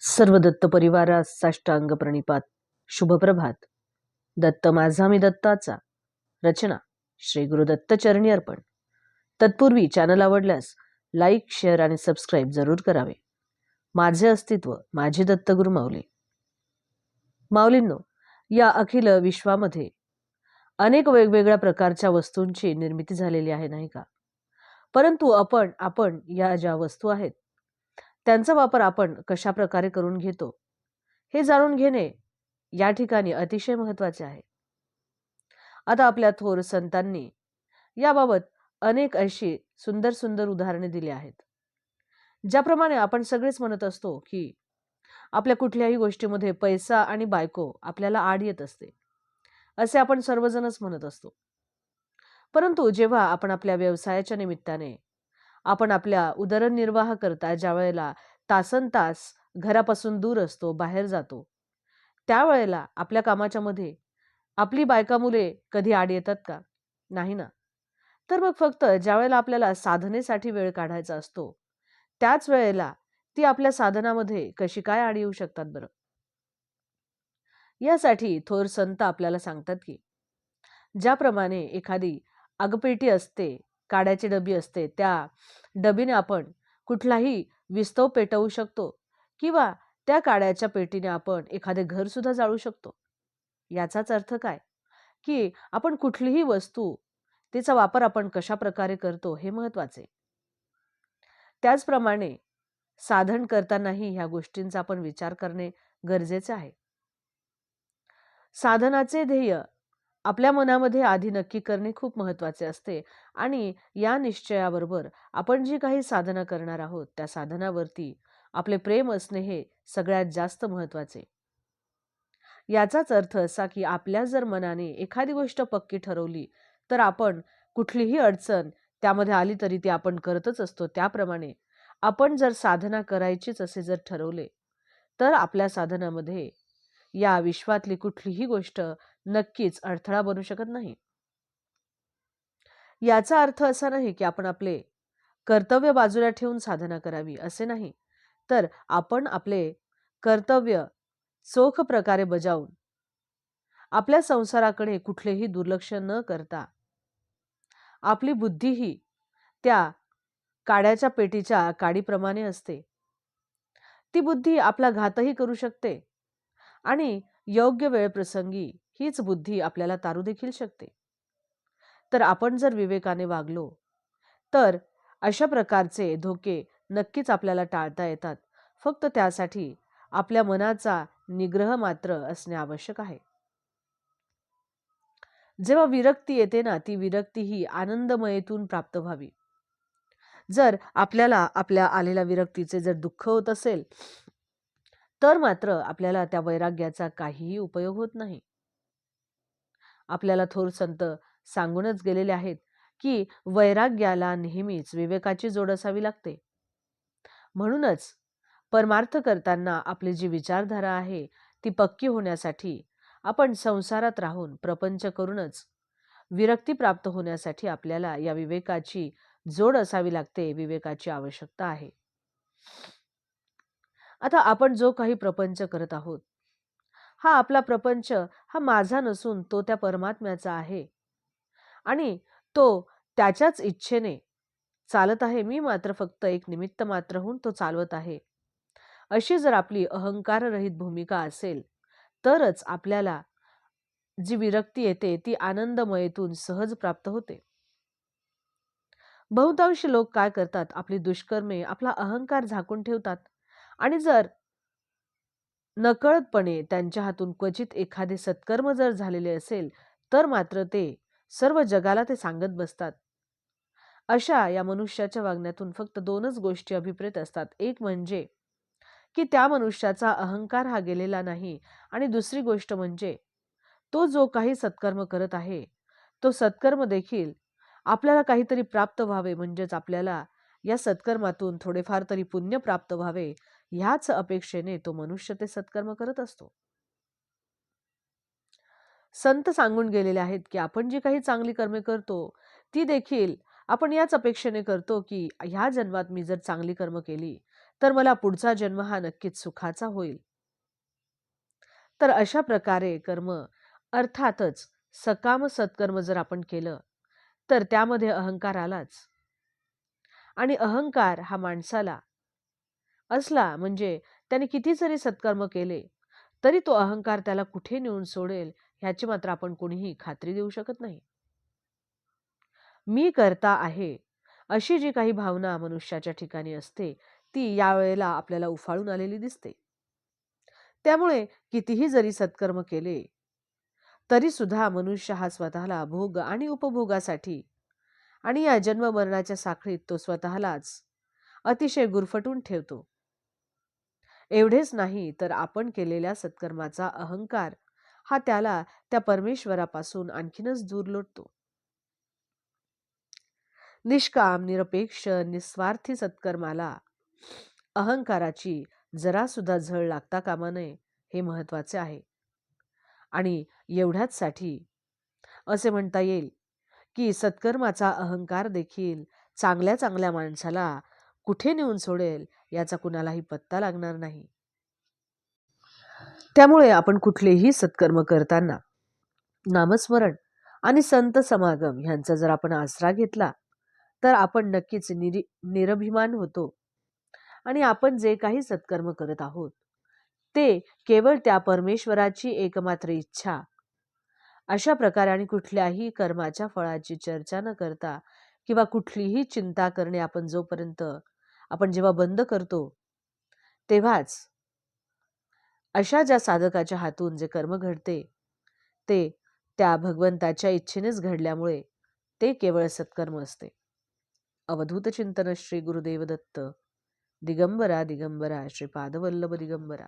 सर्व दत्त परिवारास साष्टांग प्रणिपात. शुभप्रभात. दत्त माझा मी दत्ताचा. रचना श्री गुरुदत्त चरणी अर्पण. तत्पूर्वी चॅनल आवडल्यास लाईक, शेअर आणि सबस्क्राईब जरूर करावे. माझे अस्तित्व माझे दत्तगुरु माऊली. माऊलींनो, या अखिल विश्वामध्ये अनेक वेगवेगळ्या प्रकारच्या वस्तूंची निर्मिती झालेली आहे, नाही का? परंतु आपण या ज्या वस्तू आहेत त्यांचा वापर आपण कशा प्रकारे करून घेतो हे जाणून घेणे या ठिकाणी अतिशय महत्त्वाचे आहे. आता आपल्या थोर संतांनी याबाबत अनेक अशी सुंदर सुंदर उदाहरणे दिली आहेत. ज्याप्रमाणे आपण सगळेच म्हणत असतो की आपल्या कुठल्याही गोष्टीमध्ये पैसा आणि बायको आपल्याला आड येत असते, असे आपण सर्वजणच म्हणत असतो. परंतु जेव्हा आपण आपल्या व्यवसायाच्या निमित्ताने आपण आपल्या उदरनिर्वाह करता ज्या वेळेला तासनतास घरापासून दूर असतो, बाहेर जातो, त्यावेळेला आपल्या कामाच्या मध्ये आपली बायका मुले कधी आड येतात का? नाही ना. तर मग फक्त ज्या वेळेला आपल्याला साधनेसाठी वेळ काढायचा असतो त्याच वेळेला ती आपल्या साधनामध्ये कशी काय आड येऊ शकतात बरं? यासाठी थोर संत आपल्याला सांगतात की ज्याप्रमाणे एखादी आगपेटी असते, काड्याची डबी असते, त्या डबीने आपण कुठलाही विस्तव पेटवू शकतो किंवा त्या काड्याच्या पेटीने आपण एखादे घर सुद्धा जाळू शकतो. याचाच अर्थ काय की आपण कुठलीही वस्तू तिचा वापर आपण कशा प्रकारे करतो हे महत्वाचे. त्याचप्रमाणे साधन करतानाही ह्या गोष्टींचा आपण विचार करणे गरजेचे आहे. साधनाचे ध्येय आपल्या मनामध्ये आधी नक्की करणे खूप महत्वाचे असते आणि या निश्चयाबरोबर आपण जी काही साधना करणार आहोत त्या साधनावरती आपले प्रेम असणे हे सगळ्यात जास्त महत्वाचे. याचाच अर्थ असा की आपल्या जर मनाने एखादी गोष्ट पक्की ठरवली तर आपण कुठलीही अडचण त्यामध्ये आली तरी ती आपण करतच असतो. त्याप्रमाणे आपण जर साधना करायचीच असे जर ठरवले तर आपल्या साधनामध्ये या विश्वातली कुठलीही गोष्ट नक्कीच अडथळा बनू शकत नाही. याचा अर्थ असा नाही की आपण आपले कर्तव्य बाजूला ठेवून साधना करावी, असे नाही. तर आपण आपले कर्तव्य चोख प्रकारे बजावून आपल्या संसाराकडे कुठलेही दुर्लक्ष न करता आपली बुद्धी ही त्या काड्याच्या पेटीच्या काडीप्रमाणे असते. ती बुद्धी आपला घातही करू शकते आणि योग्य वेळ प्रसंगी हीच बुद्धी आपल्याला तारू देखील शकते. तर आपण जर विवेकाने वागलो तर अशा प्रकारचे धोके नक्कीच आपल्याला टाळता येतात. फक्त त्यासाठी आपल्या मनाचा निग्रह मात्र असणे आवश्यक आहे. जेव्हा विरक्ती येते ना, ती विरक्ती ही आनंदमयेतून प्राप्त व्हावी. जर आपल्याला आपल्या आलेल्या विरक्तीचे जर दुःख होत असेल तर मात्र आपल्याला त्या वैराग्याचा काहीही उपयोग होत नाही. आपल्याला थोर संत सांगूनच गेलेले आहेत की वैराग्याला नेहमीच विवेकाची जोड असावी लागते. म्हणूनच परमार्थ करताना आपली जी विचारधारा आहे ती पक्की होण्यासाठी आपण संसारात राहून प्रपंच करूनच विरक्ती प्राप्त होण्यासाठी आपल्याला या विवेकाची जोड असावी लागते, विवेकाची आवश्यकता आहे. आता आपण जो काही प्रपंच करत आहोत हा आपला प्रपंच हा माझा नसून तो त्या परमात्म्याचा आहे आणि तो त्याच्याच इच्छेने चालत आहे. मी मात्र फक्त एक निमित्त मात्र होऊन तो चालवत आहे. अशी जर आपली अहंकार रहित भूमिका असेल तरच आपल्याला जी विरक्ती येते ती आनंदमयेतून सहज प्राप्त होते. बहुतांश लोक काय करतात, आपली दुष्कर्मे आपला अहंकार झाकून ठेवतात आणि जर नकळतपणे त्यांच्या हातून क्वचित एखादे सत्कर्म जर झालेले असेल तर मात्र ते सर्व जगाला ते सांगत बसतात. अशा या मनुष्याच्या वागण्यातून फक्त दोनच गोष्टी अभिप्रेत असतात. एक म्हणजे की त्या मनुष्याचा अहंकार हा गेलेला नाही आणि दुसरी गोष्ट म्हणजे तो जो काही सत्कर्म करत आहे तो सत्कर्म देखील आपल्याला काहीतरी प्राप्त व्हावे, म्हणजेच आपल्याला या सत्कर्मातून थोडेफार तरी पुण्य प्राप्त व्हावे ह्याच अपेक्षेने तो मनुष्य ते सत्कर्म करत असतो. संत सांगून गेलेले आहेत की आपण जी काही चांगली कर्मे करतो ती देखील आपण याच अपेक्षेने करतो की ह्या जन्मात मी जर चांगली कर्म केली तर मला पुढचा जन्म हा नक्कीच सुखाचा होईल. तर अशा प्रकारे कर्म, अर्थातच सकाम सत्कर्म जर आपण केलं, तर त्यामध्ये अहंकार आलाच. आणि अहंकार हा माणसाला असला म्हणजे त्याने किती जरी सत्कर्म केले, तरी तो अहंकार त्याला कुठे नेऊन सोडेल ह्याची मात्र आपण कोणीही खात्री देऊ शकत नाही. मी करता आहे, अशी जी काही भावना मनुष्याच्या ठिकाणी असते, ती यावेळेला आपल्याला उफाळून आलेली दिसते. त्यामुळे कितीही जरी सत्कर्म केले, तरी सुद्धा मनुष्य हा स्वतःला भोग आणि उपभोगासाठी आणि या जन्म मरणाच्या साखळीत तो स्वतःलाच अतिशय गुरफटून ठेवतो. एवढेच नाही तर आपण केलेल्या सत्कर्माचा अहंकार हा त्याला त्या परमेश्वरापासून आणखीनच दूर लोटतो. निष्काम, निरपेक्ष, निस्वार्थी सत्कर्माला अहंकाराची जरा सुद्धा झळ लागता कामा नये, हे महत्वाचे आहे. आणि एवढ्याच साठी असे म्हणता येईल की सत्कर्माचा अहंकार देखील चांगल्या चांगल्या माणसाला कुठे नेऊन सोडेल याचा कुणालाही पत्ता लागणार नाही. त्यामुळे आपण कुठलेही सत्कर्म करताना नामस्मरण आणि संत समागम ह्यांचा जर आपण आसरा घेतला, तर आपण नक्कीच निरभिमान होतो. आणि आपण जे काही सत्कर्म करत आहोत, ते केवळ त्या परमेश्वराची एकमात्र इच्छा, अशा प्रकारे आणि कुठल्याही कर्माच्या फळाची चर्चा न करता किंवा कुठलीही चिंता करणे आपण जोपर्यंत आपण जेव्हा बंद करतो, तेव्हाच अशा ज्या साधकाच्या हातून जे कर्म घडते, ते त्या भगवंताच्या इच्छेनेच घडल्यामुळे ते केवळ सत्कर्म असते. अवधूत चिंतन श्री गुरुदेव दत्त. दिगंबरा दिगंबरा श्रीपादवल्लभ दिगंबरा.